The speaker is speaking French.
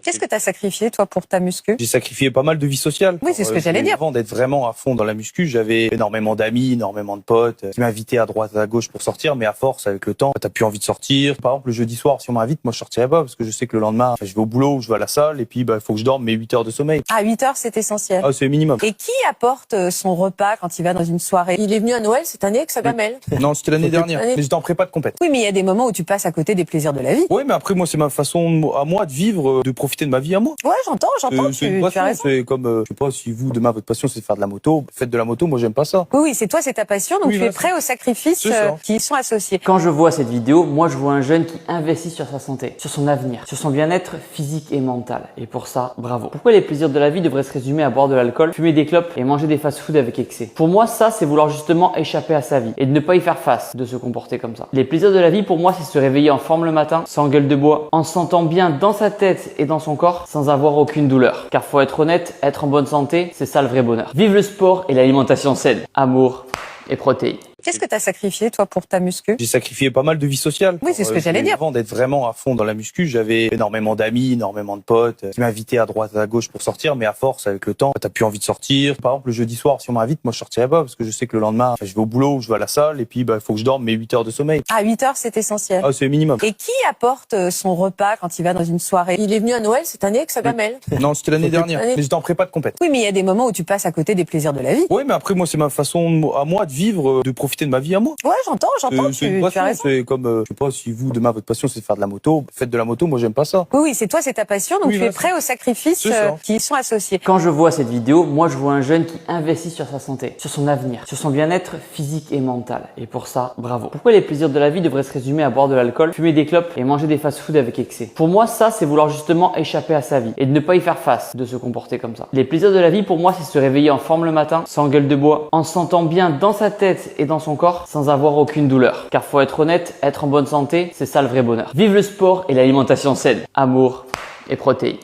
Qu'est-ce que tu as sacrifié, toi, pour ta muscu? J'ai sacrifié pas mal de vie sociale. Oui, c'est ce que j'allais dire. Avant d'être vraiment à fond dans la muscu, j'avais énormément d'amis, énormément de potes qui m'invitaient à droite, à gauche pour sortir, mais à force, avec le temps, t'as plus envie de sortir. Par exemple, le jeudi soir, si on m'invite, moi je sortirais pas parce que je sais que le lendemain, je vais au boulot ou je vais à la salle et puis il faut que je dorme mes 8 heures de sommeil. Ah, 8 heures, c'est essentiel. Ah, c'est le minimum. Et qui apporte son repas quand il va dans une soirée? Il est venu à Noël cette année avec sa gamelle. Non, c'était l'année dernière. Mais j'étais en prépa de compète. Oui, mais il y a des moments où tu passes à côté des plaisirs de la vie. Oui, mais après, moi, c'est ma façon à moi de vivre, de profiter de ma vie à moi. Ouais, j'entends, C'est une tu as passion. raison. C'est comme, je sais pas, si vous, demain, votre passion, c'est de faire de la moto, faites de la moto, moi, j'aime pas ça. Oui, c'est toi, c'est ta passion, donc Oui, tu es là, prêt aux sacrifices c'est ça. qui y sont associés. Quand je vois cette vidéo, moi je vois un jeune qui investit sur sa santé, sur son avenir, sur son bien-être physique et mental. Et pour ça, bravo. Pourquoi les plaisirs de la vie devraient se résumer à boire de l'alcool, fumer des clopes et manger des fast-food avec excès? Pour moi, ça, c'est vouloir justement échapper à sa vie et de ne pas y faire face, de se comporter comme ça. Les plaisirs de la vie, pour moi, c'est se réveiller en forme le matin, sans gueule de bois, en se sentant bien dans sa tête et dans son corps, sans avoir aucune douleur. Car faut être honnête, être en bonne santé, c'est ça le vrai bonheur. Vive le sport et l'alimentation saine, amour et protéines. Qu'est-ce que tu as sacrifié, toi, pour ta muscu? J'ai sacrifié pas mal de vie sociale. Oui, c'est ce que j'allais dire. Avant d'être vraiment à fond dans la muscu, j'avais énormément d'amis, énormément de potes qui m'invitaient à droite, à gauche pour sortir, mais à force, avec le temps, t'as plus envie de sortir. Par exemple, le jeudi soir, si on m'invite, moi je sortirais pas parce que je sais que le lendemain, je vais au boulot ou je vais à la salle et puis il faut que je dorme mes 8 heures de sommeil. Ah, 8 heures, c'est essentiel. Ah, c'est le minimum. Et qui apporte son repas quand il va dans une soirée? Il est venu à Noël cette année avec sa gamelle. Non, c'était l'année dernière. L'année- Mais j'étais en prépa de compète. Oui, mais il y a des moments où tu passes à côté des plaisirs de la vie. Oui, mais après, moi, c'est ma façon à moi de vivre, de profiter de ma vie à moi. Ouais, j'entends, C'est une tu as passion. raison. C'est comme, je sais pas, si vous, demain, votre passion, c'est de faire de la moto, faites de la moto, moi, j'aime pas ça. Oui, c'est toi, c'est ta passion, donc Oui, tu es là, prêt aux sacrifices c'est ça. qui y sont associés. Quand je vois cette vidéo, moi je vois un jeune qui investit sur sa santé, sur son avenir, sur son bien-être physique et mental. Et pour ça, bravo. Pourquoi les plaisirs de la vie devraient se résumer à boire de l'alcool, fumer des clopes et manger des fast-food avec excès? Pour moi, ça, c'est vouloir justement échapper à sa vie et de ne pas y faire face, de se comporter comme ça. Les plaisirs de la vie, pour moi, c'est se réveiller en forme le matin, sans gueule de bois, en se sentant bien dans sa tête et dans son corps, sans avoir aucune douleur. Car faut être honnête, être en bonne santé, c'est ça le vrai bonheur. Vive le sport et l'alimentation saine, amour et protéines.